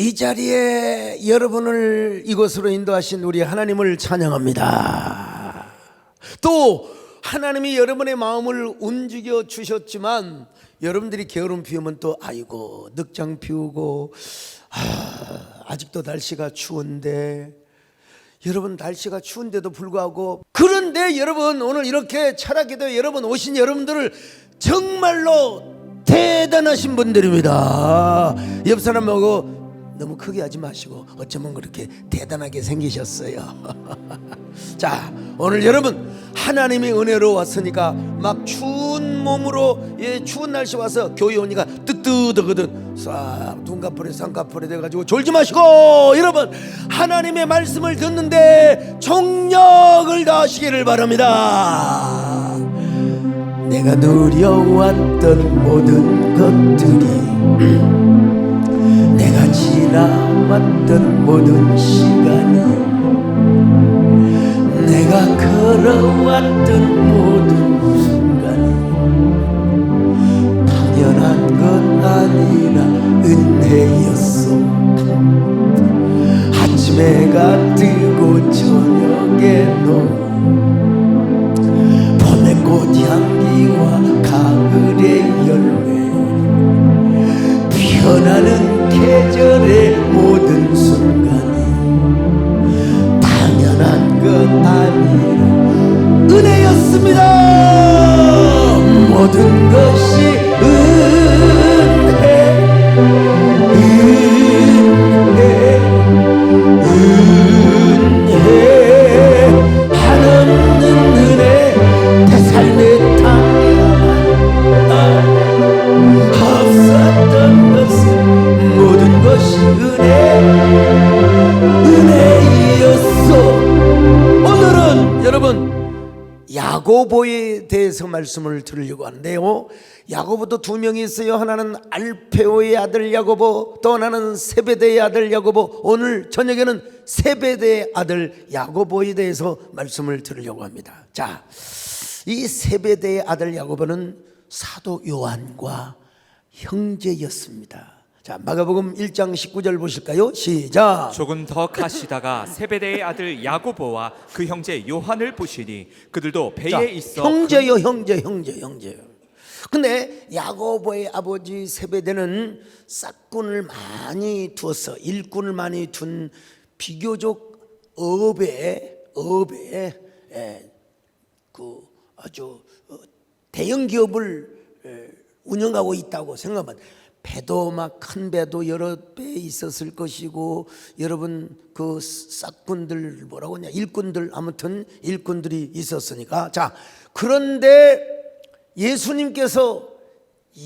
이 자리에 여러분을 이곳으로 인도하신 우리 하나님을 찬양합니다. 또 하나님이 여러분의 마음을 움직여 주셨지만 여러분들이 게으름 피우면 또 아이고 늑장 피우고 아직도 날씨가 추운데, 여러분 날씨가 추운데도 불구하고, 그런데 여러분 오늘 이렇게 철학기도에 여러분 오신 여러분들을 정말로 대단하신 분들입니다. 옆 사람하고 너무 크게 하지 마시고 어쩌면 그렇게 대단하게 생기셨어요. 자, 오늘 여러분 하나님의 은혜로 왔으니까 막 추운 몸으로 추운 날씨 와서 교회 오니까 뜨뜻하거든. 싹 둔가풀에 쌍가풀에 돼가지고 졸지 마시고 여러분 하나님의 말씀을 듣는데 정력을 다하시기를 바랍니다. 내가 누려왔던 모든 것들이, 내가 지나왔던 모든 시간이, 내가 걸어왔던 모든 순간이 당연한 건 아니라 은혜였어. 아침에 해가 뜨고 저녁에도 봄의 꽃향기와 가을의 열매, 변하는 계절의 모든 순간이 당연한 것 아니라 은혜였습니다. 모든 것이 은혜, 한없는 은혜, 내 삶의 땅이야. 없었던 것은 모든 것이 은혜였어. 오늘은 여러분 야고보에 대해서 말씀을 드리려고 하는데요, 야고보도 두 명이 있어요. 하나는 알페오의 아들 야고보, 또 하나는 세베대의 아들 야고보. 오늘 저녁에는 세베대의 아들 야고보에 대해서 말씀을 드리려고 합니다. 자, 이 세베대의 아들 야고보는 사도 요한과 형제였습니다. 자, 마가복음 1장 19절 보실까요? 시작. 조금 더 가시다가 세베대의 아들 야고보와 그 형제 요한을 보시니 그들도 배에 자, 있어. 형제요. 근데 야고보의 아버지 세베대는 싹군을 많이 두었어. 일꾼을 많이 둔 비교적 업에 그 아주 대형 기업을 운영하고 있다고 생각하면, 배도 막 큰 배도 여러 배 있었을 것이고, 여러분 그 싹군들 뭐라고 하냐, 일꾼들, 아무튼 일꾼들이 있었으니까. 자, 그런데 예수님께서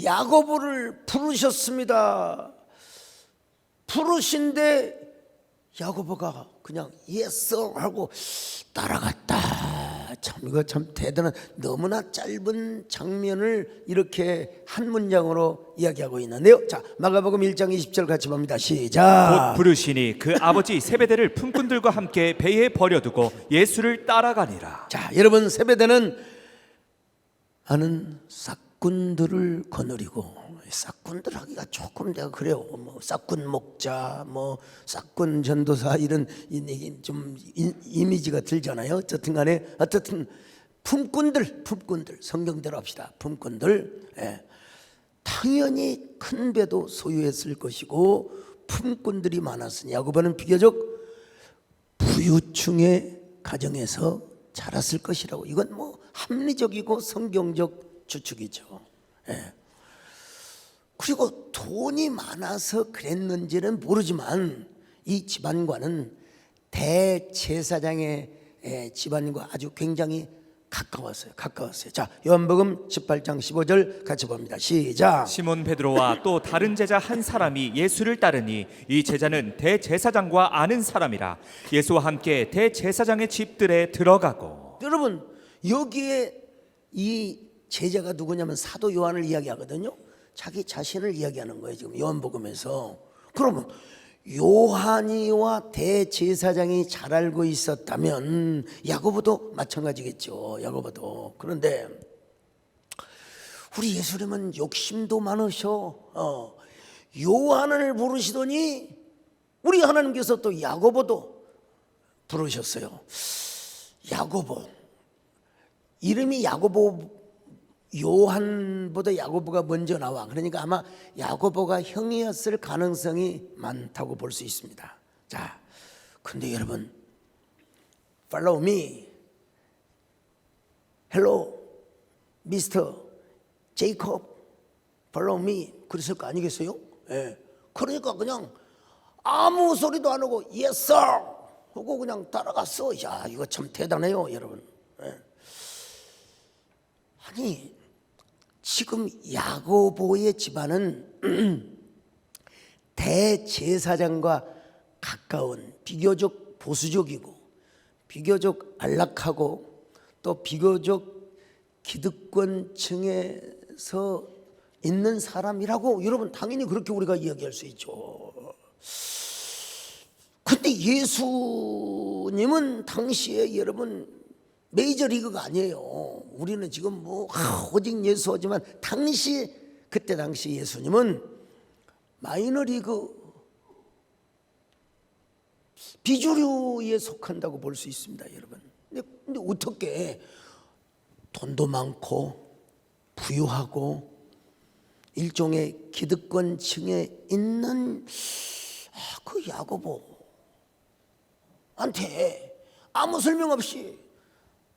야고보를 부르셨습니다. 부르신데 야고보가 그냥 예스 하고 따라갔다. 참 이거 참 대단한, 너무나 짧은 장면을 이렇게 한 문장으로 이야기하고 있는데요. 자, 마가복음 1장 20절 같이 봅니다. 시작. 곧 부르시니 그 아버지 세베대를 품꾼들과 함께 배에 버려두고 예수를 따라가니라. 자, 여러분 세베대는 많은 싹군들을 거느리고, 싹군들 하기가 조금 내가 그래요. 뭐 싹군 목자, 뭐 싹군 전도사, 이런 좀 이미지가 들잖아요. 어쨌든 간에 어쨌든 품꾼들 성경대로 합시다. 품꾼들, 당연히 큰 배도 소유했을 것이고 품꾼들이 많았으니 야고보는 비교적 부유층의 가정에서 자랐을 것이라고. 이건 뭐 합리적이고 성경적 추측이죠. 그리고 돈이 많아서 그랬는지는 모르지만 이 집안과는 대제사장의 집안과 아주 굉장히 가까웠어요. 자, 요한복음 18장 15절 같이 봅니다. 시작. 시몬 베드로와 또 다른 제자 한 사람이 예수를 따르니 이 제자는 대제사장과 아는 사람이라. 예수와 함께 대제사장의 집들에 들어가고. 여러분 여기에 이 제자가 누구냐면 사도 요한을 이야기하거든요. 자기 자신을 이야기하는 거예요, 지금 요한복음에서. 그러면 요한이와 대제사장이 잘 알고 있었다면 야고보도 마찬가지겠죠. 야고보도. 그런데 우리 예수님은 욕심도 많으셔. 요한을 부르시더니 우리 하나님께서 또 야고보도 부르셨어요. 야고보, 이름이 야고보, 요한보다 야고보가 먼저 나와. 그러니까 아마 야고보가 형이었을 가능성이 많다고 볼 수 있습니다. 자, 근데 여러분, Follow me. Hello, Mr. Jacob. Follow me. 그랬을 거 아니겠어요? 예. 그러니까 그냥 아무 소리도 안 하고 Yes, sir. 하고 그냥 따라갔어. 야, 이거 참 대단해요, 여러분. 예. 아니, 지금 야고보의 집안은 대제사장과 가까운 비교적 보수적이고 비교적 안락하고 또 비교적 기득권층에서 있는 사람이라고 여러분 당연히 그렇게 우리가 이야기할 수 있죠. 근데 예수님은 당시에 여러분 메이저리그가 아니에요. 우리는 지금 뭐 오직 예수하지만 그때 당시 예수님은 마이너리그 비주류에 속한다고 볼 수 있습니다, 여러분. 근데 어떻게 돈도 많고 부유하고 일종의 기득권층에 있는 그 야고보한테 아무 설명 없이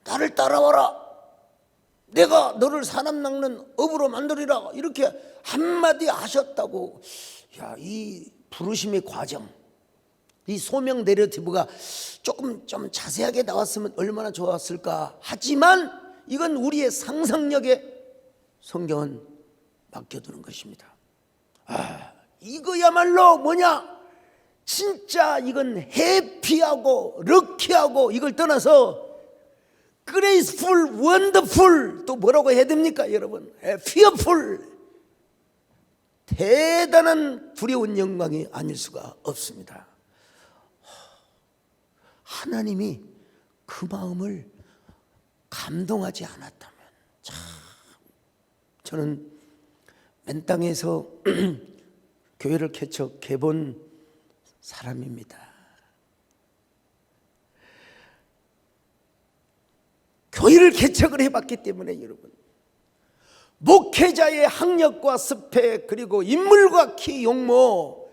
나를 따라와라, 내가 너를 사람 낚는 업으로 만들리라, 이렇게 한마디 하셨다고. 야, 이 부르심의 과정, 이 소명 내러티브가 조금 좀 자세하게 나왔으면 얼마나 좋았을까. 하지만 이건 우리의 상상력에 성경은 맡겨두는 것입니다. 이거야말로 뭐냐, 진짜 이건 해피하고 럭키하고 이걸 떠나서 graceful, wonderful, 또 뭐라고 해야 됩니까 여러분? fearful, 대단한 두려운 영광이 아닐 수가 없습니다. 하나님이 그 마음을 감동하지 않았다면 참, 저는 맨 땅에서 교회를 개척해본 사람입니다. 교회를 개척을 해봤기 때문에 여러분, 목회자의 학력과 스펙 그리고 인물과 키, 용모,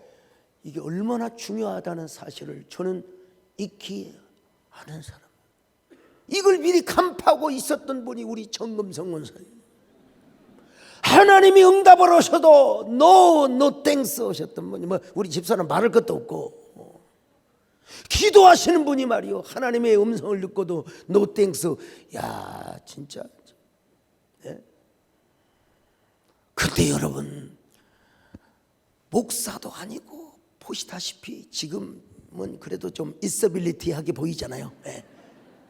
이게 얼마나 중요하다는 사실을 저는 익히 아는 사람. 이걸 미리 간파하고 있었던 분이 우리 정금성 원사님. 하나님이 응답을 하셔도 no thanks 하셨던 분이, 뭐 우리 집사는 말할 것도 없고, 기도하시는 분이 말이요, 하나님의 음성을 듣고도 no thanks. 야, 진짜. 네? 근데 여러분, 목사도 아니고 보시다시피 지금은 그래도 좀 있어빌리티하게 보이잖아요. 네.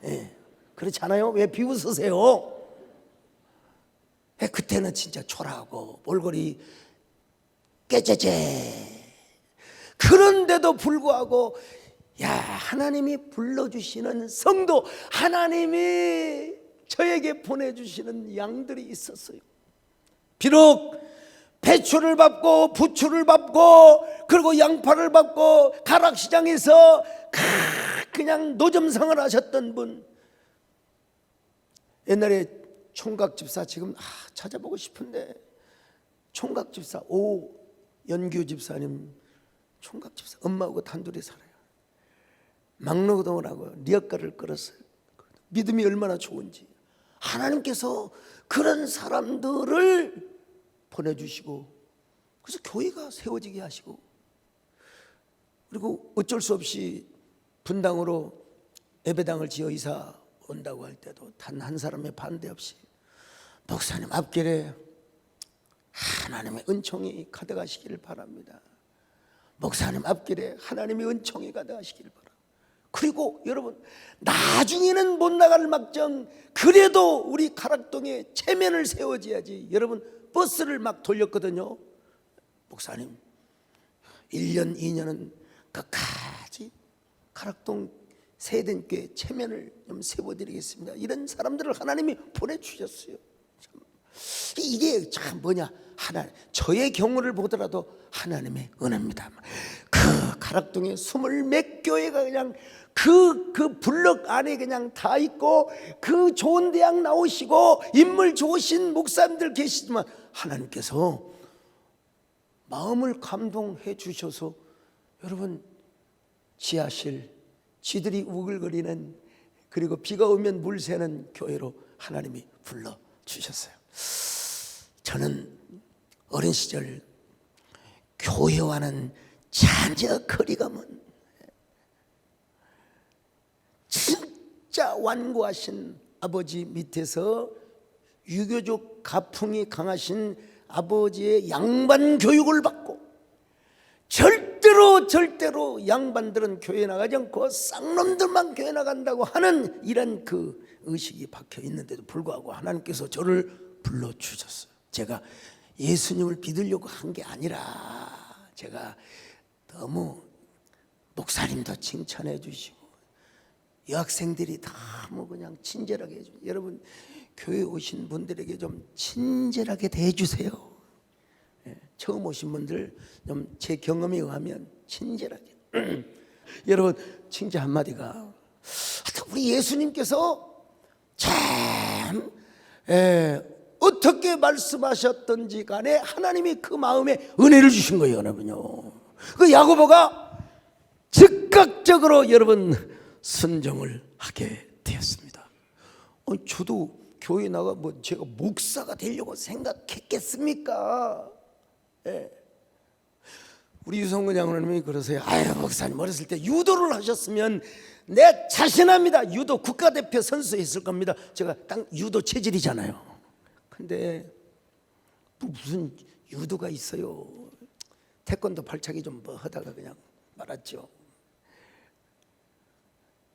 네. 그렇지 않아요? 왜 비웃으세요? 그때는 진짜 초라하고 몰골이 깨재재. 그런데도 불구하고 야, 하나님이 불러주시는 성도, 하나님이 저에게 보내주시는 양들이 있었어요. 비록 배추를 밟고 부추를 밟고 그리고 양파를 밟고 가락시장에서 그냥 노점상을 하셨던 분, 옛날에 총각집사, 지금 찾아보고 싶은데, 총각집사 오연규 집사님, 총각집사, 엄마하고 단둘이 살아요. 막노동을 하고 리어카를 끌었어요. 믿음이 얼마나 좋은지. 하나님께서 그런 사람들을 보내주시고, 그래서 교회가 세워지게 하시고, 그리고 어쩔 수 없이 분당으로 예배당을 지어 이사 온다고 할 때도 단 한 사람의 반대 없이, 목사님 앞길에 하나님의 은총이 가득하시기를 바랍니다. 목사님 앞길에 하나님의 은총이 가득하시기를 바랍니다. 그리고 여러분, 나중에는 못 나갈 막정 그래도 우리 가락동에 체면을 세워줘야지. 여러분, 버스를 막 돌렸거든요. 목사님 1년 2년은 끝까지 가락동 세den교회 체면을 좀 세워드리겠습니다. 이런 사람들을 하나님이 보내주셨어요. 참, 이게 참 뭐냐, 하나님, 저의 경우를 보더라도 하나님의 은혜입니다. 그 가락동에 20몇 교회가 그냥 그 블럭 안에 그냥 다 있고 그 좋은 대학 나오시고 인물 좋으신 목사님들 계시지만 하나님께서 마음을 감동해 주셔서 여러분 지하실 쥐들이 우글거리는 그리고 비가 오면 물 새는 교회로 하나님이 불러주셨어요. 저는 어린 시절 교회와는 전혀 거리가 먼 진짜 완고하신 아버지 밑에서 유교적 가풍이 강하신 아버지의 양반 교육을 받고 절대로 양반들은 교회 나가지 않고 쌍놈들만 교회 나간다고 하는 이런 그 의식이 박혀 있는데도 불구하고 하나님께서 저를 불러주셨어요. 제가 예수님을 믿으려고 한 게 아니라 제가 너무 목사님도 칭찬해 주시고 여학생들이 너무 그냥 친절하게 해주고 여러분 교회 오신 분들에게 좀 친절하게 대해주세요. 처음 오신 분들 좀 제 경험에 의하면 친절하게 여러분 칭찬 한마디가 우리 예수님께서 참 어떻게 말씀하셨던지 간에 하나님이 그 마음에 은혜를 주신 거예요. 여러분요 그 야고보가 즉각적으로 여러분 순종을 하게 되었습니다. 저도 교회 나가 제가 목사가 되려고 생각했겠습니까? 우리 유성근 장로님이 그러세요. 아유 목사님 어렸을 때 유도를 하셨으면 내 자신합니다. 유도 국가대표 선수 했을 겁니다. 제가 딱 유도 체질이잖아요. 근데 무슨 유도가 있어요. 태권도 발차기 좀 하다가 그냥 말았죠.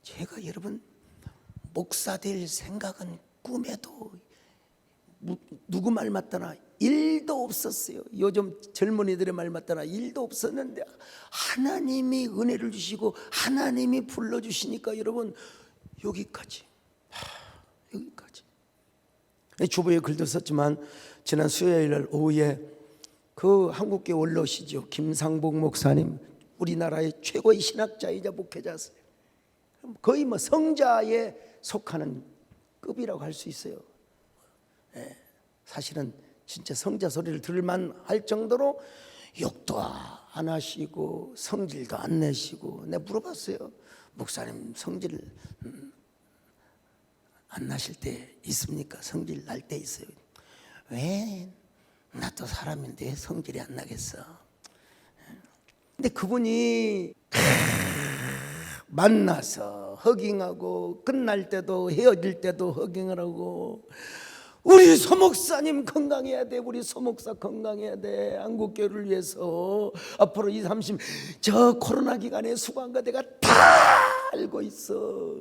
제가 여러분 목사 될 생각은 꿈에도 누구 말 맞다나 1도 없었어요. 요즘 젊은이들의 말 맞다나 1도 없었는데 하나님이 은혜를 주시고 하나님이 불러주시니까 여러분 여기까지. 주보에 글도 썼지만 지난 수요일 오후에 그 한국교 원로시죠 김상복 목사님 우리나라의 최고의 신학자이자 목회자였어요. 거의 성자에 속하는 급이라고 할 수 있어요. 사실은 진짜 성자 소리를 들을만 할 정도로 욕도 안 하시고 성질도 안 내시고 내가 물어봤어요. 목사님 성질 안 나실 때 있습니까? 성질 날 때 있어요. 왜? 나도 사람인데 성질이 안 나겠어. 근데 그분이 만나서 허깅하고 끝날 때도 헤어질 때도 허깅을 하고 우리 소목사님 건강해야 돼. 우리 소목사 건강해야 돼. 한국교회를 위해서 앞으로 20, 30 저 코로나 기간에 수고한 거 내가 다 알고 있어.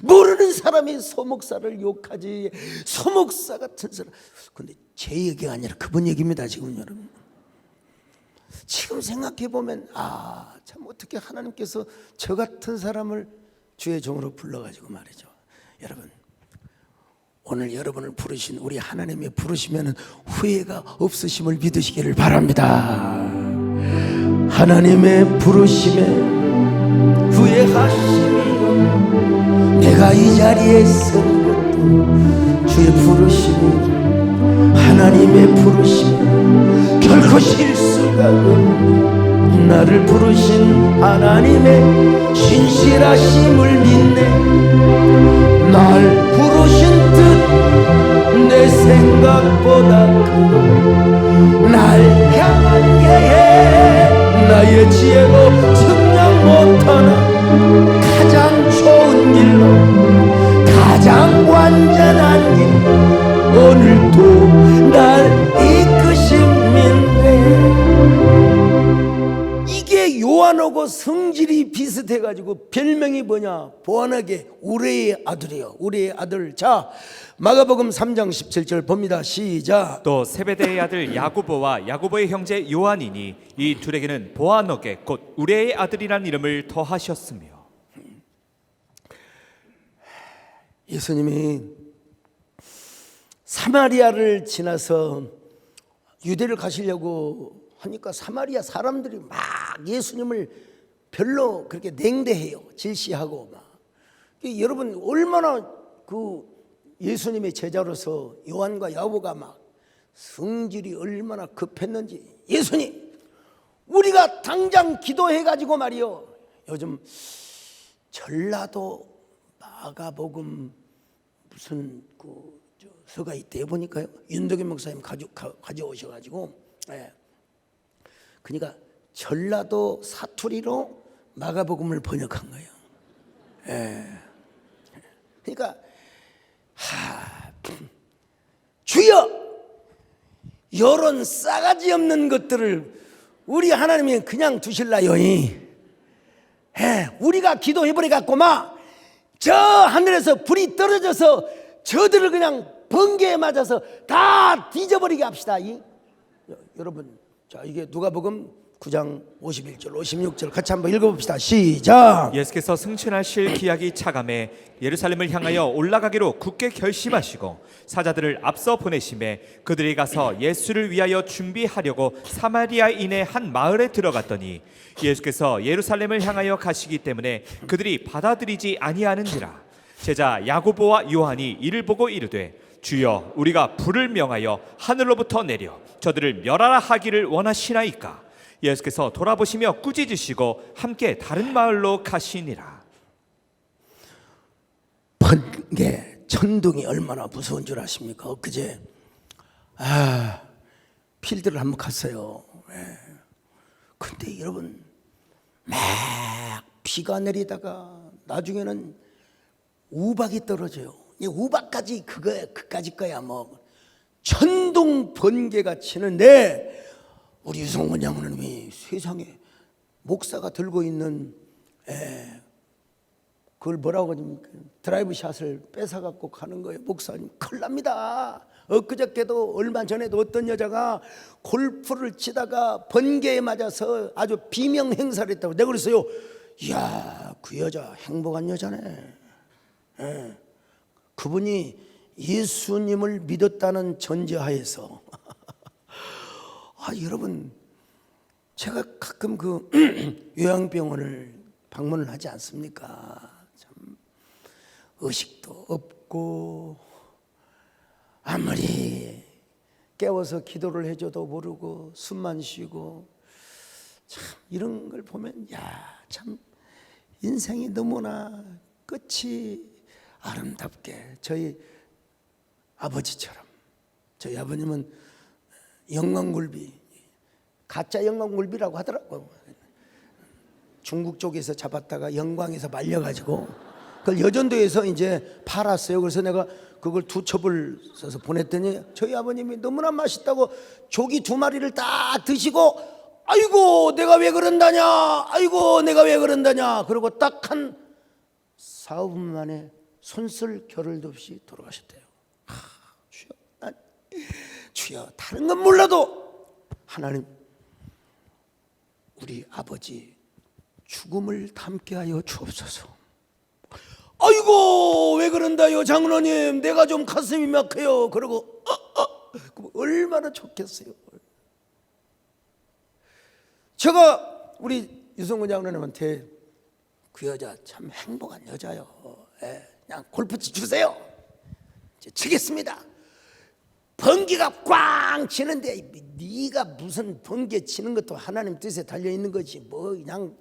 모르는 사람이 소목사를 욕하지. 소목사 같은 사람. 근데 제 얘기가 아니라 그분 얘기입니다. 지금 여러분 지금 생각해보면 참 어떻게 하나님께서 저 같은 사람을 주의 종으로 불러가지고 말이죠. 여러분 오늘 여러분을 부르신 우리 하나님의 부르시면 후회가 없으심을 믿으시기를 바랍니다. 하나님의 부르심에 후회하심이 내가 이 자리에 서는 것도 주의 부르심이 하나님의 부르심이 결코 실수가 없는 나를 부르신 하나님의 신실하심을 믿네. 날 부르신 뜻 내 생각보다 크고 날 향한 계획 나의 지혜로 측량 못하나 가장 좋은 길로 가장 완전한 길 오늘도 날 이끄심이네. 이게 요한하고 성질이 비슷해가지고 별명이 뭐냐? 보안하게 우레의 아들이요. 우레의 아들. 자 마가복음 3장 17절 봅니다. 시작. 또 세베대의 아들 야고보와 야고보의 형제 요한이니 이 둘에게는 보아너게 곧 우레의 아들이란 이름을 더하셨으며. 예수님이 사마리아를 지나서 유대를 가시려고 하니까 사마리아 사람들이 막 예수님을 별로 그렇게 냉대해요. 질시하고 막. 여러분 얼마나 그 예수님의 제자로서 요한과 야고보가 막 성질이 얼마나 급했는지. 예수님, 우리가 당장 기도해가지고 말이요. 요즘 전라도 마가복음 무슨 그 서가 있대 보니까요. 윤덕인 목사님 가져오셔가지고, 예. 그러니까 전라도 사투리로 마가복음을 번역한 거예요. 예. 그러니까 주여, 요런 싸가지 없는 것들을 우리 하나님이 그냥 두실라요? 우리가 기도해버려갖고 막 저 하늘에서 불이 떨어져서 저들을 그냥 번개에 맞아서 다 뒤져버리게 합시다. 여러분, 자, 이게 누가복음 9장 51절 56절 같이 한번 읽어봅시다. 시작. 예수께서 승천하실 기약이 차감해 예루살렘을 향하여 올라가기로 굳게 결심하시고 사자들을 앞서 보내심에 그들이 가서 예수를 위하여 준비하려고 사마리아인의 한 마을에 들어갔더니 예수께서 예루살렘을 향하여 가시기 때문에 그들이 받아들이지 아니하는지라. 제자 야고보와 요한이 이를 보고 이르되 주여, 우리가 불을 명하여 하늘로부터 내려 저들을 멸하라 하기를 원하시나이까. 예수께서 돌아보시며 꾸짖으시고 함께 다른 마을로 가시니라. 번개, 천둥이 얼마나 무서운 줄 아십니까? 엊그제 필드를 한번 갔어요. 근데 여러분, 막 비가 내리다가 나중에는 우박이 떨어져요. 이 우박까지 그까지 거야. 뭐 천둥 번개가 치는데 우리 유성원 장로님이 세상에 목사가 들고 있는 그걸 뭐라고 합니까? 드라이브 샷을 뺏어갖고 가는 거예요. 목사님, 큰일 납니다. 엊그저께도 얼마 전에도 어떤 여자가 골프를 치다가 번개에 맞아서 아주 비명 행사를 했다고. 내가 그랬어요. 이야, 그 여자 행복한 여자네. 그분이 예수님을 믿었다는 전제하에서 여러분, 제가 가끔 그 요양병원을 방문을 하지 않습니까? 참 의식도 없고 아무리 깨워서 기도를 해줘도 모르고 숨만 쉬고, 참 이런 걸 보면 참 인생이 너무나 끝이 아름답게, 저희 아버지처럼. 저희 아버님은 영광굴비, 가짜 영광굴비라고 하더라고. 중국 쪽에서 잡았다가 영광에서 말려가지고 그걸 여전도에서 이제 팔았어요. 그래서 내가 그걸 2첩을 써서 보냈더니 저희 아버님이 너무나 맛있다고 조기 2마리를 다 드시고, 아이고 내가 왜 그런다냐, 아이고 내가 왜 그런다냐, 그러고 딱 한 4~5분 만에 손쓸 겨를도 없이 돌아가셨대요. 주여, 다른 건 몰라도 하나님, 우리 아버지 죽음을 담게 하여 주옵소서. 아이고 왜 그런다요 장로님, 내가 좀 가슴이 막혀요. 그러고 얼마나 좋겠어요. 제가 우리 유성근 장로님한테 그 여자 참 행복한 여자요, 그냥 골프치 주세요, 이제 치겠습니다. 번개가 꽝 치는데 네가 무슨 번개 치는 것도 하나님 뜻에 달려있는 거지 뭐 그냥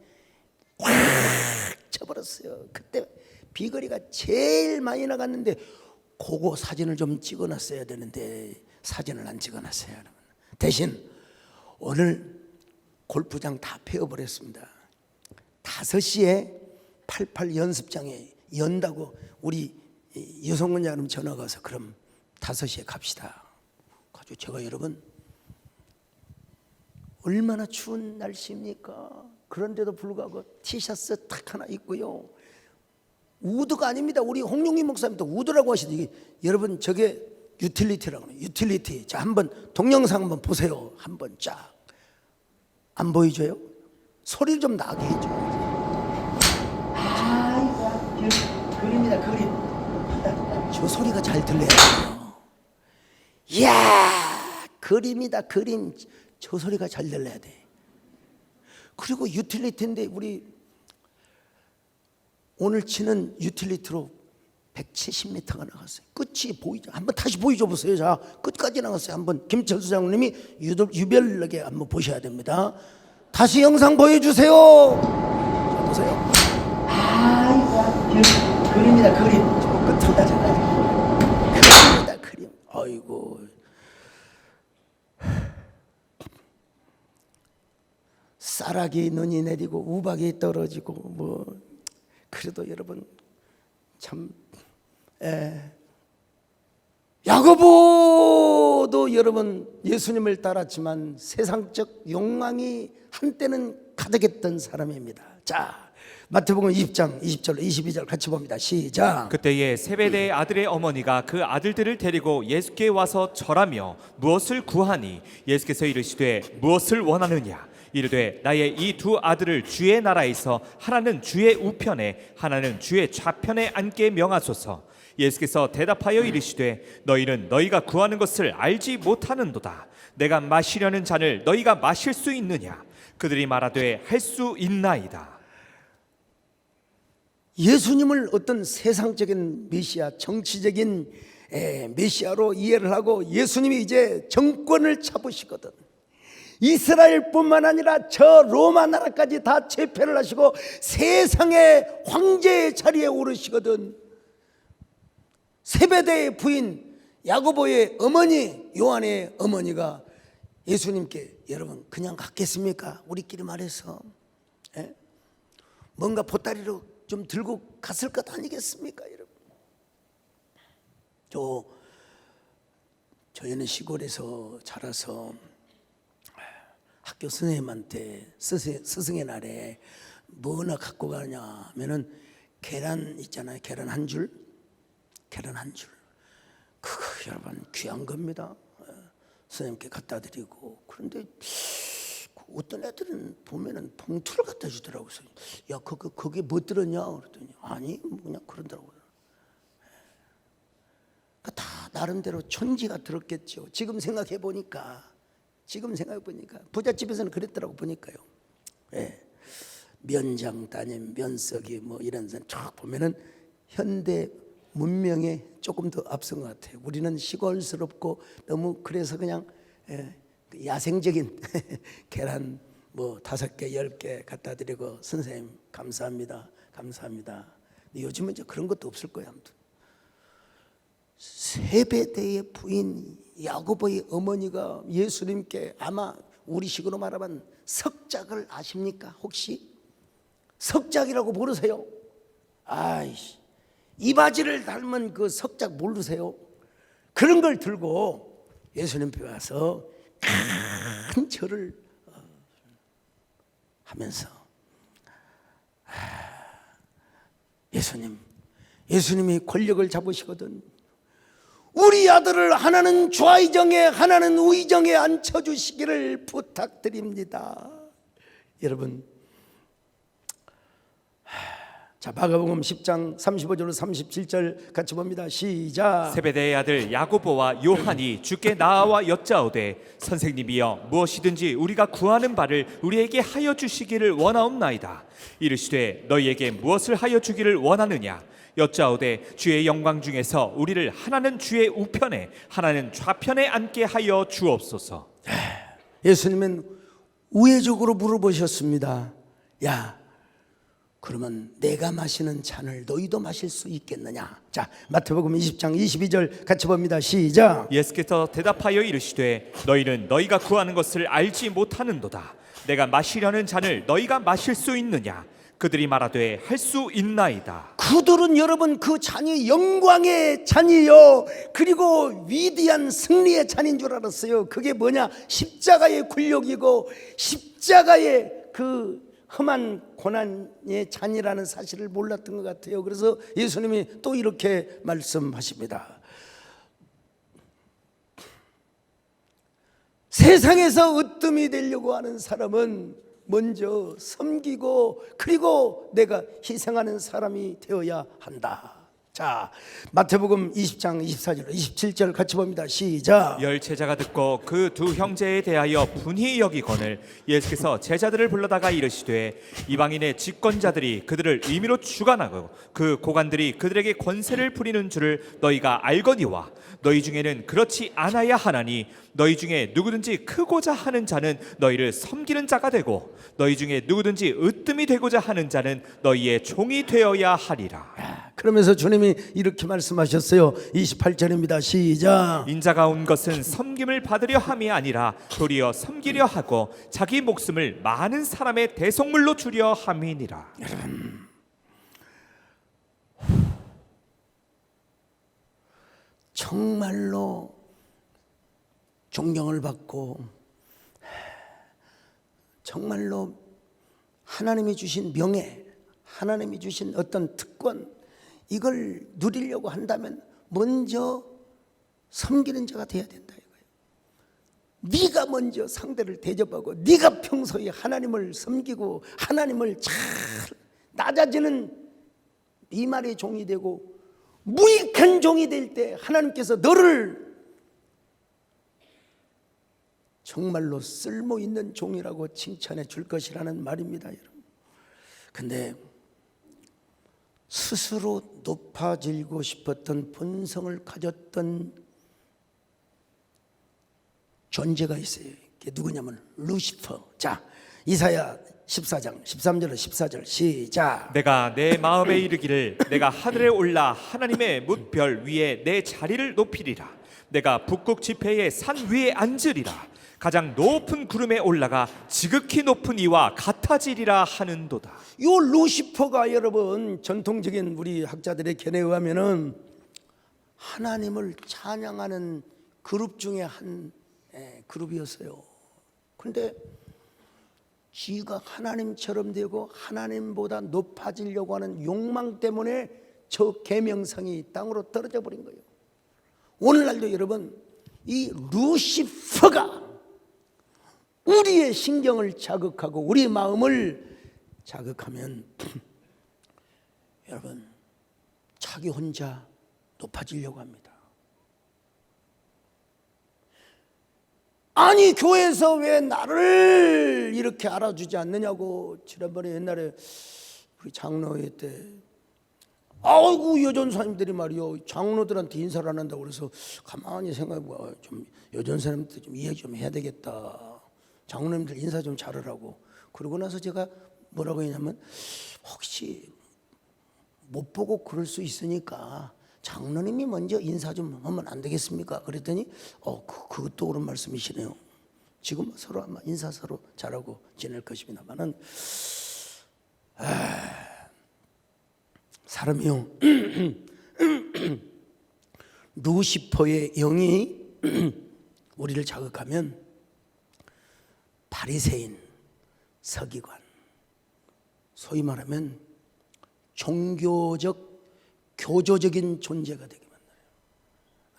확 쳐버렸어요. 그때 비거리가 제일 많이 나갔는데 그거 사진을 좀 찍어놨어야 되는데 사진을 안 찍어놨어요. 대신 오늘 골프장 다 패워버렸습니다. 5시에 88 연습장에 연다고 우리 유성근 장님 전화가 와서 그럼 5시에 갑시다. 가지고 제가, 여러분 얼마나 추운 날씨입니까? 그런데도 불구하고 티셔츠 딱 하나 입고요. 우드가 아닙니다. 우리 홍용희 목사님도 우드라고 하시더니, 여러분 저게 유틸리티라고 해요. 유틸리티. 자, 한번 동영상 한번 보세요. 한번 쫙. 안 보이죠요? 소리 좀 나게 해줘. 그림이다, 그림. 저 소리가 잘 들려요. 이야, 그림이다, 그림. 저 소리가 잘 들려야 돼. 그리고 유틸리티인데 우리 오늘 치는 유틸리티로 170m가 나갔어요. 끝이 보이죠? 한번 다시 보여줘 보세요. 자, 끝까지 나갔어요. 한번 김철수 장로님이 유별나게 한번 보셔야 됩니다. 다시 영상 보여주세요. 자, 보세요. 그림이다, 그림. 저 끝으로 가잖아요. 그림이다, 그림. 아이고. 쌀락이 눈이 내리고 우박이 떨어지고 뭐 그래도 여러분 참 야고보도 여러분 예수님을 따랐지만 세상적 욕망이 한때는 가득했던 사람입니다. 자, 마태복음 20장 20절 22절 같이 봅니다. 시작. 그때에 세베대의 아들의 어머니가 그 아들들을 데리고 예수께 와서 절하며 무엇을 구하니 예수께서 이르시되 무엇을 원하느냐 이르되 나의 이 두 아들을 주의 나라에서 하나는 주의 우편에 하나는 주의 좌편에 앉게 명하소서. 예수께서 대답하여 이르시되 너희는 너희가 구하는 것을 알지 못하는도다. 내가 마시려는 잔을 너희가 마실 수 있느냐. 그들이 말하되 할 수 있나이다. 예수님을 어떤 세상적인 메시아, 정치적인 메시아로 이해를 하고 예수님이 이제 정권을 잡으시거든. 이스라엘뿐만 아니라 저 로마 나라까지 다 재패를 하시고 세상의 황제의 자리에 오르시거든. 세베대의 부인 야고보의 어머니 요한의 어머니가 예수님께 여러분 그냥 갔겠습니까? 우리끼리 말해서 뭔가 보따리로 좀 들고 갔을 것 아니겠습니까? 여러분 저희는 시골에서 자라서 학교 선생님한테 스승의 날에 뭐나 갖고 가냐 하면은 계란 있잖아요. 계란 한 줄. 그거 여러분 귀한 겁니다. 선생님께 갖다 드리고. 그런데 어떤 애들은 보면은 봉투를 갖다 주더라고요. 야, 거기에 뭐 들었냐? 그랬더니 아니, 그냥 그런다고요. 다 나름대로 촌지가 들었겠죠. 지금 생각해 보니까 부잣집에서는 그랬더라고 보니까요. 면장 따님, 면석이 뭐 이런 선 쭉 보면은 현대 문명에 조금 더 앞선 것 같아요. 우리는 시골스럽고 너무 그래서 그냥 야생적인 계란 뭐 5개, 10개 갖다 드리고 선생님 감사합니다. 요즘은 이제 그런 것도 없을 거예요. 아무튼 세베대의 부인 야고보의 어머니가 예수님께 아마 우리식으로 말하면 석작을 아십니까? 혹시 석작이라고 모르세요? 아이씨, 이바지를 닮은 그 석작 모르세요? 그런 걸 들고 예수님 앞에 와서 큰 절을 하면서 예수님이 권력을 잡으시거든. 우리 아들을 하나는 좌의정에 하나는 우의정에 앉혀주시기를 부탁드립니다. 여러분, 자, 마가복음 10장 35절로 37절 같이 봅니다. 시작. 세베대의 아들 야고보와 요한이 주께 나아와 여짜오되 선생님이여 무엇이든지 우리가 구하는 바를 우리에게 하여 주시기를 원하옵나이다. 이르시되 너희에게 무엇을 하여 주기를 원하느냐. 여짜오되 주의 영광 중에서 우리를 하나는 주의 우편에 하나는 좌편에 앉게 하여 주옵소서. 예수님은 우회적으로 물어보셨습니다. 야, 그러면 내가 마시는 잔을 너희도 마실 수 있겠느냐? 자, 마태복음 20장 22절 같이 봅니다. 시작. 예수께서 대답하여 이르시되 너희는 너희가 구하는 것을 알지 못하는도다. 내가 마시려는 잔을 너희가 마실 수 있느냐? 그들이 말하되 할 수 있나이다. 그들은 여러분 그 잔이 영광의 잔이요 그리고 위대한 승리의 잔인 줄 알았어요. 그게 뭐냐? 십자가의 굴욕이고 십자가의 그 험한 고난의 잔이라는 사실을 몰랐던 것 같아요. 그래서 예수님이 또 이렇게 말씀하십니다. 세상에서 으뜸이 되려고 하는 사람은 먼저 섬기고 그리고 내가 희생하는 사람이 되어야 한다. 자, 마태복음 20장 24절 27절 같이 봅니다. 시작. 열 제자가 듣고 그 두 형제에 대하여 분히 여기거늘 예수께서 제자들을 불러다가 이르시되 이방인의 집권자들이 그들을 임의로 주관하고 그 고관들이 그들에게 권세를 부리는 줄을 너희가 알거니와 너희 중에는 그렇지 않아야 하나니 너희 중에 누구든지 크고자 하는 자는 너희를 섬기는 자가 되고 너희 중에 누구든지 으뜸이 되고자 하는 자는 너희의 종이 되어야 하리라. 그러면서 주님이 이렇게 말씀하셨어요. 28절입니다. 시작. 인자가 온 것은 섬김을 받으려 함이 아니라 도리어 섬기려 하고 자기 목숨을 많은 사람의 대속물로 주려 함이니라. 정말로 존경을 받고 정말로 하나님이 주신 명예, 하나님이 주신 어떤 특권, 이걸 누리려고 한다면 먼저 섬기는 자가 돼야 된다 이거예요. 네가 먼저 상대를 대접하고 네가 평소에 하나님을 섬기고 하나님을 잘 낮아지는 이 말의 종이 되고 무익한 종이 될 때 하나님께서 너를 정말로 쓸모 있는 종이라고 칭찬해 줄 것이라는 말입니다, 여러분. 근데 스스로 높아지고 싶었던 본성을 가졌던 존재가 있어요. 그게 누구냐면 루시퍼. 자, 이사야 14장 13절로 14절 시작. 내가 내 마음에 이르기를 내가 하늘에 올라 하나님의 뭇별 위에 내 자리를 높이리라. 내가 북극 지폐의 산 위에 앉으리라. 가장 높은 구름에 올라가 지극히 높은 이와 같아지리라 하는도다. 요 루시퍼가 여러분 전통적인 우리 학자들의 견해에 의하면은 하나님을 찬양하는 그룹 중에 한 그룹이었어요. 그런데 지가 하나님처럼 되고 하나님보다 높아지려고 하는 욕망 때문에 저 계명성이 땅으로 떨어져 버린 거예요. 오늘날도 여러분 이 루시퍼가 우리의 신경을 자극하고 우리의 마음을 자극하면 여러분 자기 혼자 높아지려고 합니다. 아니 교회에서 왜 나를 이렇게 알아주지 않느냐고. 지난번에 옛날에 우리 장로회 때 아이고 여전사님들이 말이요 장로들한테 인사를 안 한다고 그래서 가만히 생각해봐. 좀 여전사님들 좀 이해 좀 해야 되겠다. 장로님들 인사 좀 잘하라고. 그러고 나서 제가 뭐라고 했냐면 혹시 못 보고 그럴 수 있으니까 장로님이 먼저 인사 좀 하면 안 되겠습니까? 그랬더니 그것도 옳은 말씀이시네요. 지금 서로 아마 인사 서로 잘하고 지낼 것입니다만은 사람이요 루시퍼의 영이 우리를 자극하면 바리새인, 서기관, 소위 말하면 종교적, 교조적인 존재가 되게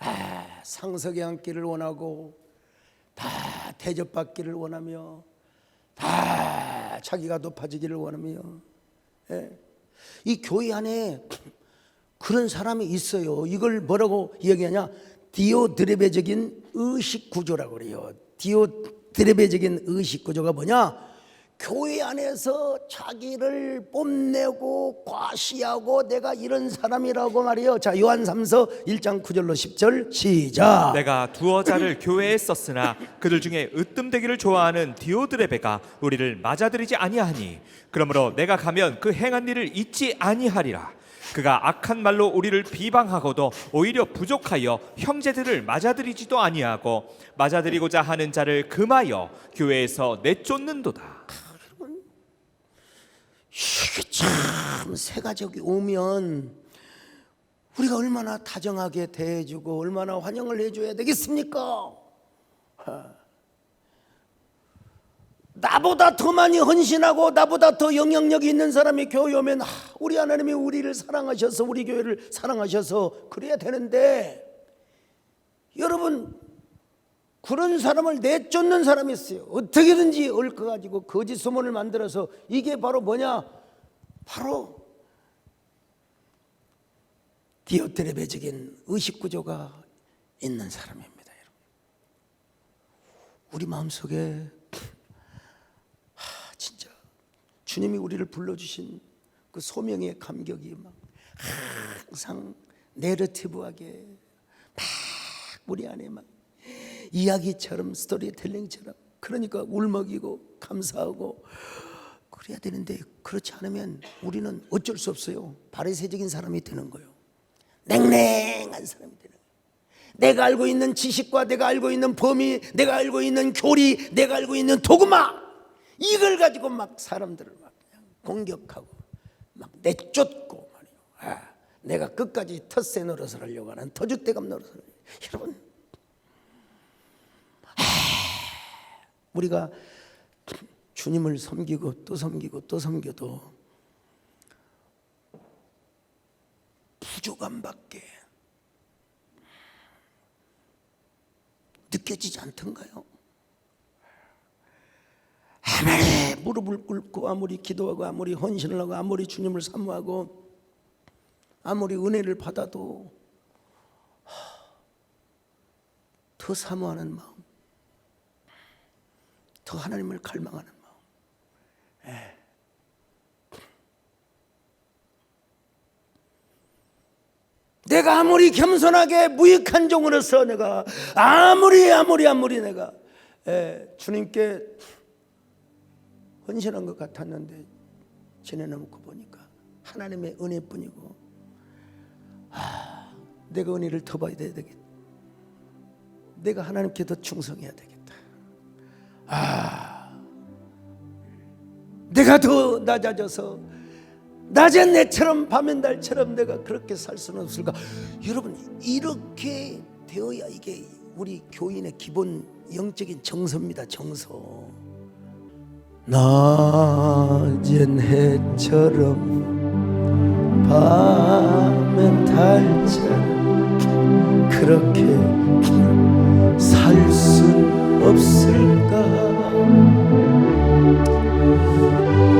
만나요. 상석에 앉기를 원하고 다 대접받기를 원하며 다 자기가 높아지기를 원하며 이 교회 안에 그런 사람이 있어요. 이걸 뭐라고 이야기하냐? 디오드레베적인 의식 구조라고 그래요. 디오드레베적인 의식 구조가 뭐냐? 교회 안에서 자기를 뽐내고 과시하고 내가 이런 사람이라고 말이에요. 자, 요한3서 1장 9절로 10절 시작. 내가 두어 자를 교회에 썼으나 그들 중에 으뜸되기를 좋아하는 디오드레베가 우리를 맞아들이지 아니하니 그러므로 내가 가면 그 행한 일을 잊지 아니하리라. 그가 악한 말로 우리를 비방하고도 오히려 부족하여 형제들을 맞아들이지도 아니하고 맞아들이고자 하는 자를 금하여 교회에서 내쫓는도다. 이게 참 세 가족이 오면 우리가 얼마나 다정하게 대해주고 얼마나 환영을 해줘야 되겠습니까? 나보다 더 많이 헌신하고 나보다 더 영향력이 있는 사람이 교회 오면 우리 하나님이 우리를 사랑하셔서 우리 교회를 사랑하셔서 그래야 되는데 여러분 그런 사람을 내쫓는 사람이 있어요. 어떻게든지 얽혀가지고 거짓 소문을 만들어서 이게 바로 뭐냐? 바로 디오트레베적인 의식구조가 있는 사람입니다. 여러분. 우리 마음속에 진짜 주님이 우리를 불러주신 그 소명의 감격이 막 항상 내러티브하게 막 우리 안에 막 이야기처럼 스토리텔링처럼, 그러니까 울먹이고 감사하고 그래야 되는데, 그렇지 않으면 우리는 어쩔 수 없어요. 바리새적인 사람이 되는 거예요. 냉랭한 사람이 되는 거예요. 내가 알고 있는 지식과 내가 알고 있는 범위, 내가 알고 있는 교리, 내가 알고 있는 도그마, 이걸 가지고 막 사람들을 막 그냥 공격하고 막 내쫓고 말이에요. 내가 끝까지 텃세 노릇을 하려고 하는 터줏대감 노릇을 하려고. 여러분, 우리가 주님을 섬기고 또 섬기고 또 섬겨도 부족함밖에 느껴지지 않던가요? 아무리 무릎을 꿇고 아무리 기도하고 아무리 헌신을 하고 아무리 주님을 사모하고 아무리 은혜를 받아도 더 사모하는 마음, 더 하나님을 갈망하는 마음. 내가 아무리 겸손하게 무익한 종으로서 내가 아무리 내가 주님께 헌신한 것 같았는데 지내놓고 보니까 하나님의 은혜뿐이고, 내가 은혜를 더 받아야 되겠다. 내가 하나님께 더 충성해야 되겠다. 내가 더 낮아져서 낮은 내처럼 밤엔 달처럼 내가 그렇게 살 수는 없을까? 여러분, 이렇게 되어야 이게 우리 교인의 기본 영적인 정서입니다. 정서. 낮은 해처럼 밤엔 달처럼 그렇게 살 순 없을까?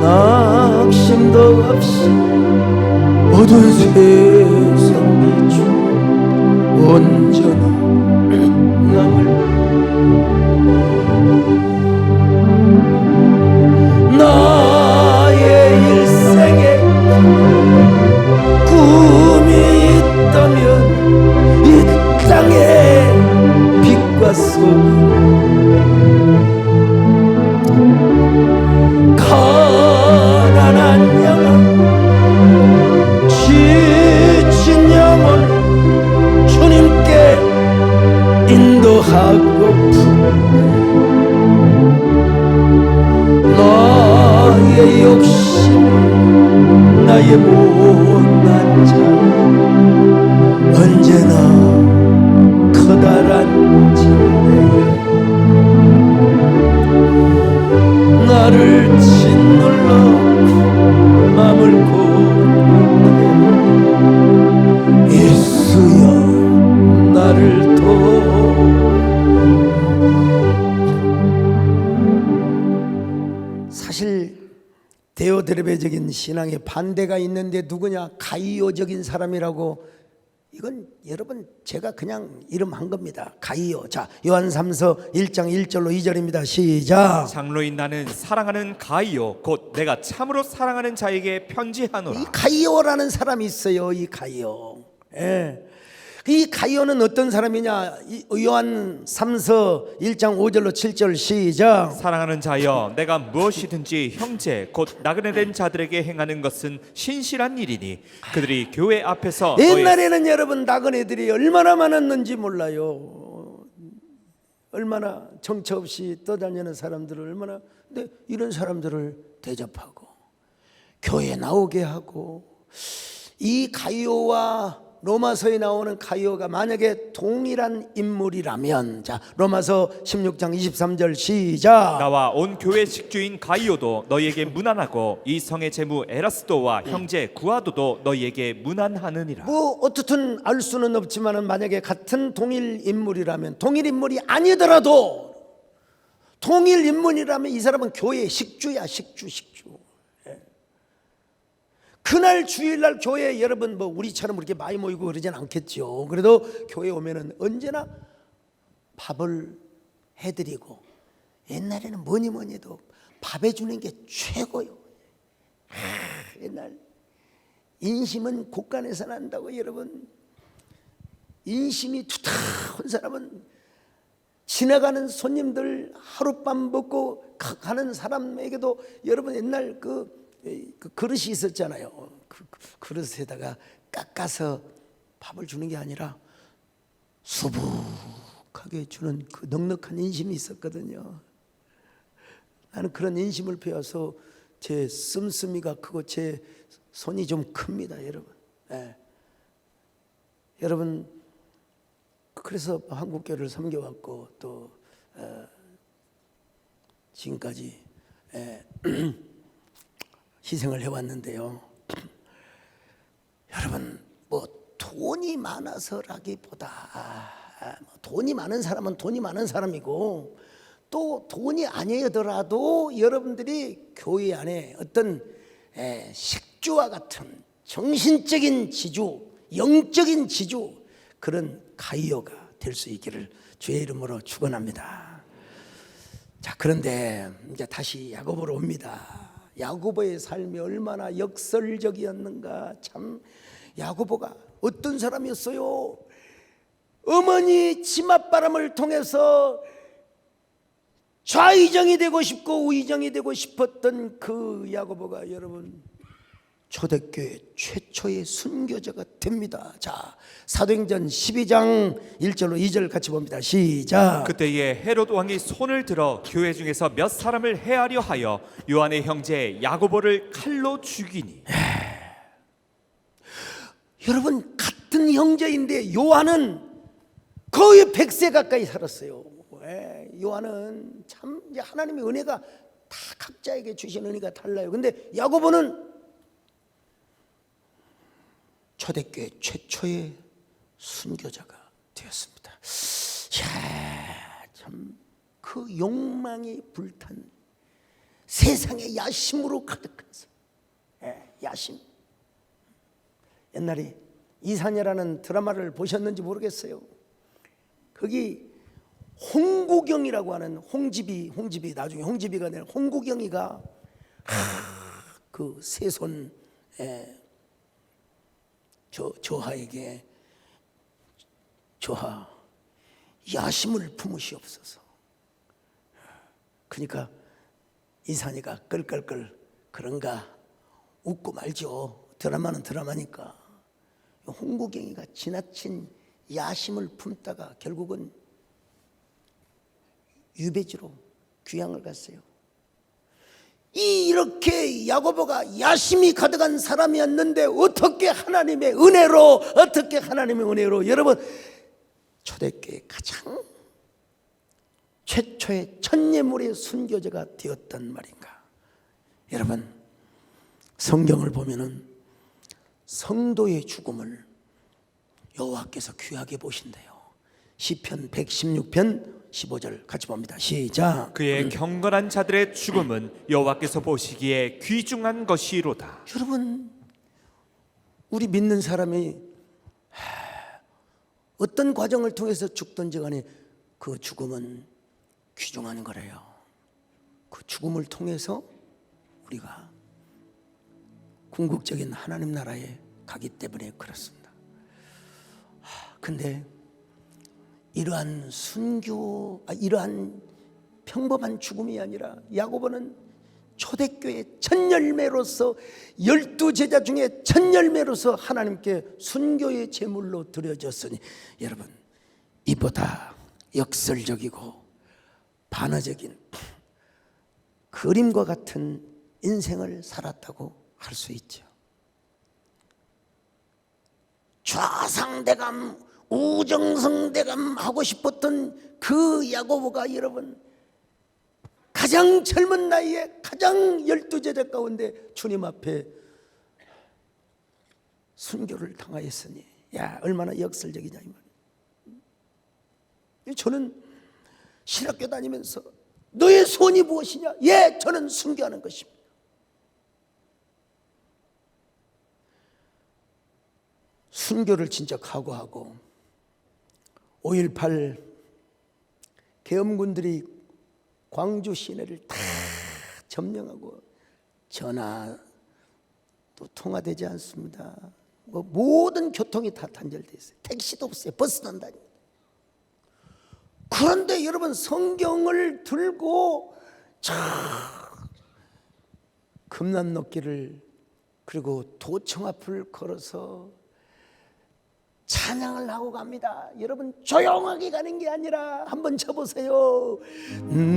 낙심도 없이 어두운 세상 비추 온전히 남을 나의 일생에 꿈이 있다면 이 땅의 빛과 소금, 가난한 영혼, 지친 영혼을 주님께 인도하고픈 나의 욕심, 나의 못난 자 언제나 커다란 진대에 나를 짓눌러 마음을 고뇌. 예수여 나를 사실 데오드레베적인 신앙에 반대가 있는데 누구냐? 가이오적인 사람이라고. 이건 여러분 제가 그냥 이름 한 겁니다. 가이오. 자, 요한 3서 1장 1절로 2절입니다. 시작. 장로인 나는 사랑하는 가이오 곧 내가 참으로 사랑하는 자에게 편지하노라. 이 가이오라는 사람이 있어요. 이 가이오. 이 가이오는 어떤 사람이냐? 요한 3서 1장 5절로 7절 시작. 사랑하는 자여, 내가 무엇이든지 형제 곧 나그네된 자들에게 행하는 것은 신실한 일이니 그들이 교회 앞에서 옛날에는 여러분 나그네들이 얼마나 많았는지 몰라요. 얼마나 정처 없이 떠다니는 사람들을 얼마나. 근데 이런 사람들을 대접하고 교회 나오게 하고, 이 가이오와 로마서에 나오는 가이오가 만약에 동일한 인물이라면, 자, 로마서 16장 23절 시작. 나와 온 교회 식주인 가이오도 너희에게 문안하고 이 성의 제무 에라스도와 형제 구아도도 너희에게 문안하느니라. 뭐 어떻든 알 수는 없지만 만약에 같은 동일 인물이라면, 동일 인물이 아니더라도 동일 인물이라면 이 사람은 교회의 식주야. 식주. 그날 주일날 교회 여러분 뭐 우리처럼 그렇게 많이 모이고 그러진 않겠죠. 그래도 교회 오면은 언제나 밥을 해드리고, 옛날에는 뭐니 해도 밥 해주는 게 최고요. 옛날 인심은 곳간에서 난다고. 여러분, 인심이 두터운 사람은 지나가는 손님들 하룻밤 먹고 가는 사람에게도, 여러분 옛날 그 그릇이 있었잖아요. 그 그릇에다가 깎아서 밥을 주는 게 아니라 수북하게 주는 그 넉넉한 인심이 있었거든요. 나는 그런 인심을 배워서 제 씀씀이가 크고 제 손이 좀 큽니다, 여러분. 여러분, 그래서 한국교회를 섬겨왔고 또 지금까지 희생을 해왔는데요. 여러분, 뭐 돈이 많아서라기보다 돈이 많은 사람은 돈이 많은 사람이고, 또 돈이 아니더라도 여러분들이 교회 안에 어떤 식주와 같은 정신적인 지주, 영적인 지주, 그런 가이어가 될 수 있기를 주의 이름으로 축원합니다. 자, 그런데 이제 다시 야고보로 옵니다. 야고보의 삶이 얼마나 역설적이었는가. 참, 야고보가 어떤 사람이었어요? 어머니 치맛바람을 통해서 좌의정이 되고 싶고 우의정이 되고 싶었던 그 야고보가 여러분 초대교회 최초의 순교자가 됩니다. 자, 사도행전 12장 1절로 2절 같이 봅니다. 시작. 그때에 헤롯 왕이 손을 들어 교회 중에서 몇 사람을 해하려 하여 요한의 형제 야고보를 칼로 죽이니. 여러분, 같은 형제인데 요한은 거의 100세 가까이 살았어요. 요한은 참 이제 하나님의 은혜가 다 각자에게 주신 은혜가 달라요. 근데 야고보는 초대교회 최초의 순교자가 되었습니다. 참 그 욕망이 불탄 세상의 야심으로 가득한 사람. 야심. 옛날에 이사녀라는 드라마를 보셨는지 모르겠어요. 거기 홍구경이라고 하는 홍집이 나중에 홍집이가 아니라 홍구경이가 그 세손 조하에게 조하 야심을 품으시옵소서. 그러니까 이사녀가 끌끌끌 그런가 웃고 말죠. 드라마는 드라마니까. 홍구경이가 지나친 야심을 품다가 결국은 유배지로 귀향을 갔어요. 이렇게 야고보가 야심이 가득한 사람이었는데 어떻게 하나님의 은혜로 여러분 초대교회 가장 최초의 첫 예물의 순교자가 되었단 말인가. 여러분, 성경을 보면은 성도의 죽음을 여호와께서 귀하게 보신대요. 시편 116편 15절 같이 봅니다. 시작. 그의 경건한 자들의 죽음은 여호와께서 보시기에 귀중한 것이로다. 여러분, 우리 믿는 사람이 어떤 과정을 통해서 죽든지 간에 그 죽음은 귀중한 거래요. 그 죽음을 통해서 우리가 궁극적인 하나님 나라에 가기 때문에 그렇습니다. 근데 이러한 이러한 평범한 죽음이 아니라 야고보는 초대교회 첫 열매로서 12제자 중에 첫 열매로서 하나님께 순교의 제물로 드려졌으니 여러분, 이보다 역설적이고 반어적인 그림과 같은 인생을 살았다고 할 수 있죠. 좌상대감, 우정성대감 하고 싶었던 그 야고보가 여러분 가장 젊은 나이에 가장 12제자 가운데 주님 앞에 순교를 당하였으니 야, 얼마나 역설적이냐 이 말. 저는 신학교 다니면서 너의 소원이 무엇이냐? 예, 저는 순교하는 것입니다. 순교를 진짜 각오하고 5.18 계엄군들이 광주 시내를 다 점령하고 전화도 통화되지 않습니다. 뭐 모든 교통이 다 단절돼 있어요. 택시도 없어요. 버스도 안 다닙니다. 그런데 여러분, 성경을 들고 금남로길을 그리고 도청 앞을 걸어서 찬양을 하고 갑니다. 여러분, 조용하게 가는 게 아니라 한번 쳐보세요.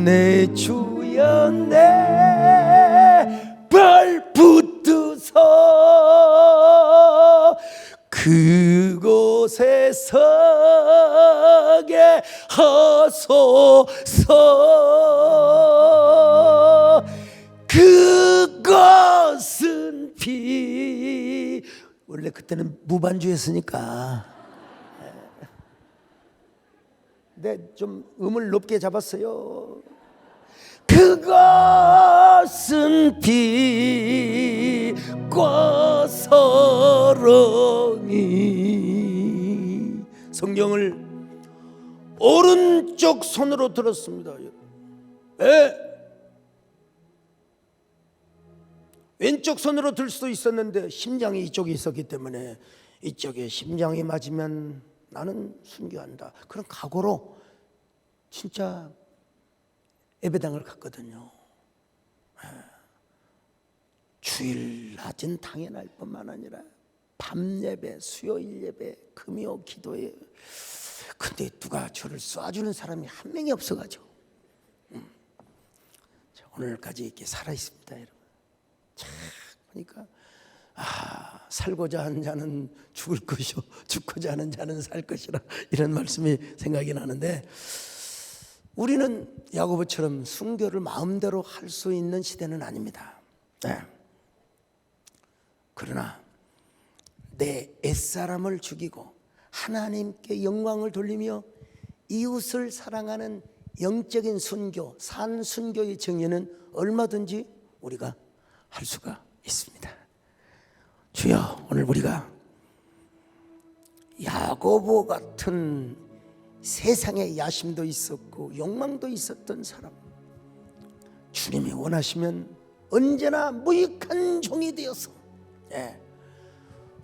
내 주여 내 발 붙드서 그곳에 서게 하소서. 그것은 비, 원래 그때는 무반주였으니까 근데 좀 음을 높게 잡았어요. 그것은 빛과 사랑이. 성경을 오른쪽 손으로 들었습니다. 왼쪽 손으로 들 수도 있었는데 심장이 이쪽에 있었기 때문에 이쪽에 심장이 맞으면 나는 순교한다, 그런 각오로 진짜 예배당을 갔거든요. 주일 낮은 당연할 뿐만 아니라 밤 예배, 수요일 예배, 금요 기도에. 근데 누가 저를 쏴주는 사람이 한 명이 없어가지고 오늘까지 이렇게 살아 있습니다, 여러분. 참, 그러니까 살고자 하는 자는 죽을 것이요 죽고자 하는 자는 살 것이라, 이런 말씀이 생각이 나는데, 우리는 야고보처럼 순교를 마음대로 할 수 있는 시대는 아닙니다. 그러나 내 옛사람을 죽이고 하나님께 영광을 돌리며 이웃을 사랑하는 영적인 순교, 산 순교의 정의는 얼마든지 우리가 할 수가 있습니다. 주여, 오늘 우리가 야고보 같은 세상에 야심도 있었고 욕망도 있었던 사람, 주님이 원하시면 언제나 무익한 종이 되어서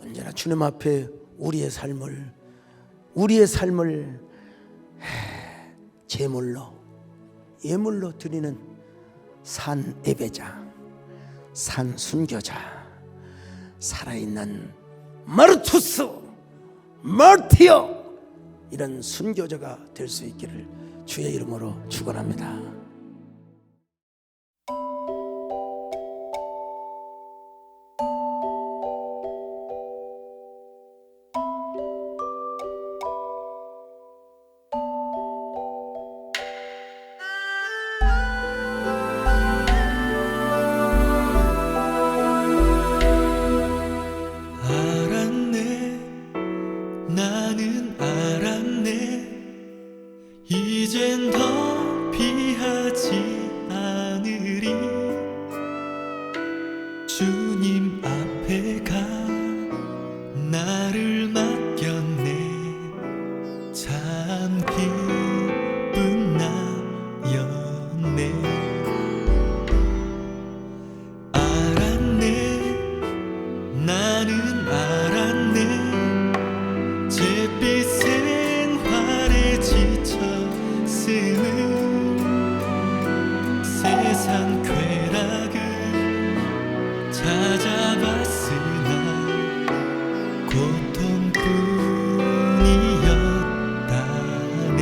언제나 주님 앞에 우리의 삶을 제물로, 예물로 드리는 산 예배자, 산 순교자, 살아있는 마르투스, 마르티어, 이런 순교자가 될 수 있기를 주의 이름으로 축원합니다. 나는 알았네. 이젠 더 피하지 않으리. 주님 앞에 가 나를 맡겼네. 참 기쁜 나였네. 알았네. 나는 알았네. 잿빛 생활에 지쳤음을, 세상 쾌락을 찾아봤으나 고통뿐이었다네.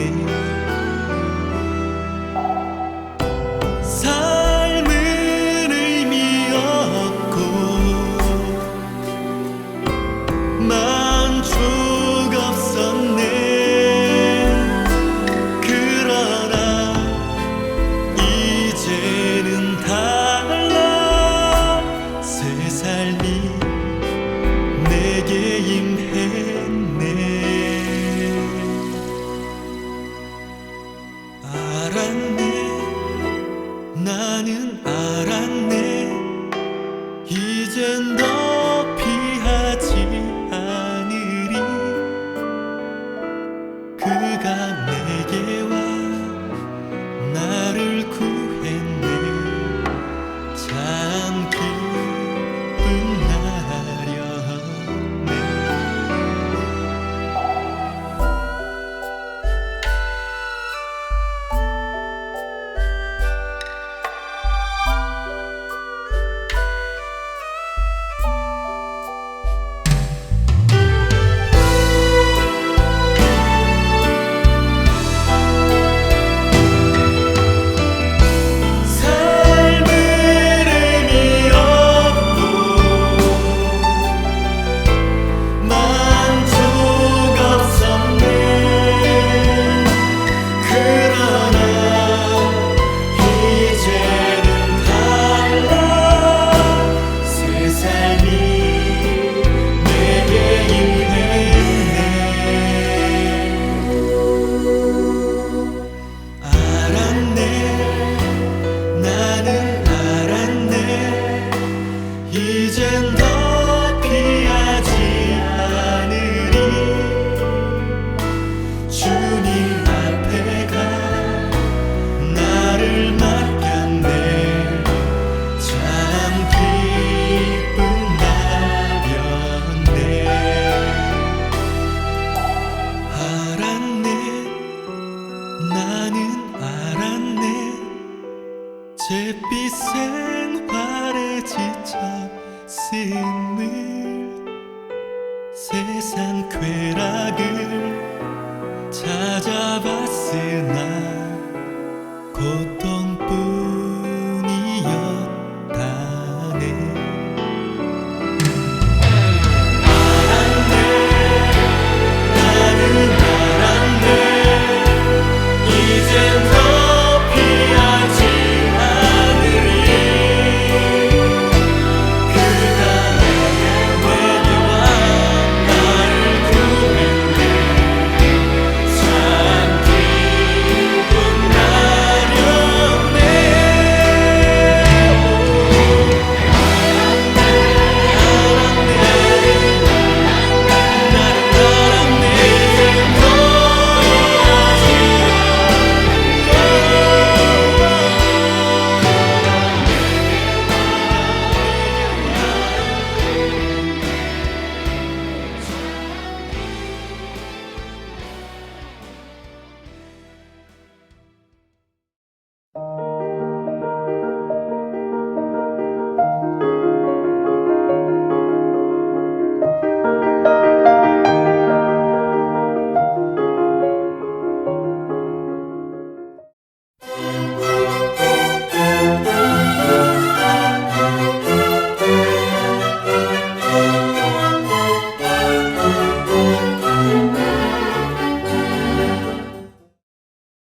삶은 의미 없고 만족 없었네. 그러나 이제는 달라. 새 삶이 내게 임했네. 알았네. 나는 알았네. 이젠 더 피하지 않으리. 세상 쾌락을 찾아봤으나